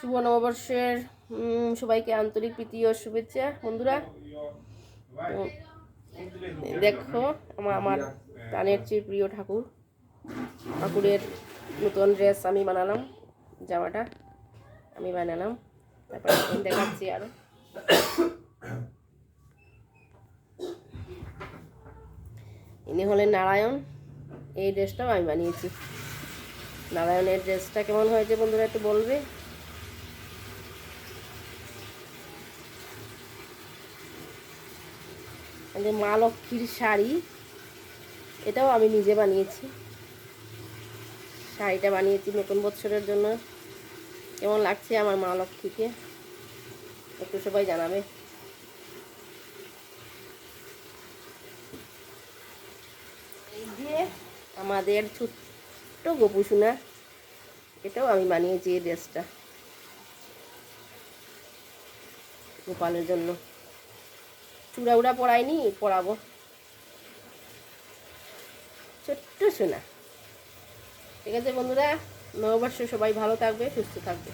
শুভ নববর্ষের সবাইকে আন্তরিক প্রীতি ও শুভেচ্ছা বন্ধুরা। দেখো আমার প্রাণের চেয়ে প্রিয় ঠাকুরের নতুন ড্রেস আমি বানালাম, জামাটা আমি বানালাম। তারপরে দেখাচ্ছি আরো। ইনি হলেন নারায়ণ, এই ড্রেসটাও আমি বানিয়েছি। নারায়ণের ড্রেসটা কেমন হয়েছে বন্ধুরা একটু বলবে। মা লক্ষ্মীর শাড়ি, এটাও আমি নিজে বানিয়েছি। শাড়িটা বানিয়েছি নতুন বছরের জন্য। কেমন লাগছে আমার মা লক্ষ্মীকে একটু সবাই জানাবে। এই যে আমাদের ছোট্ট গোপুসোনা, এটাও আমি বানিয়েছি এই ড্রেসটা গোপালের জন্য। চূড়া উড়া পরাইনি, পরাবো। ছোট্ট সোনা। ঠিক আছে বন্ধুরা, নববর্ষে সবাই ভালো থাকবে, সুস্থ থাকবে।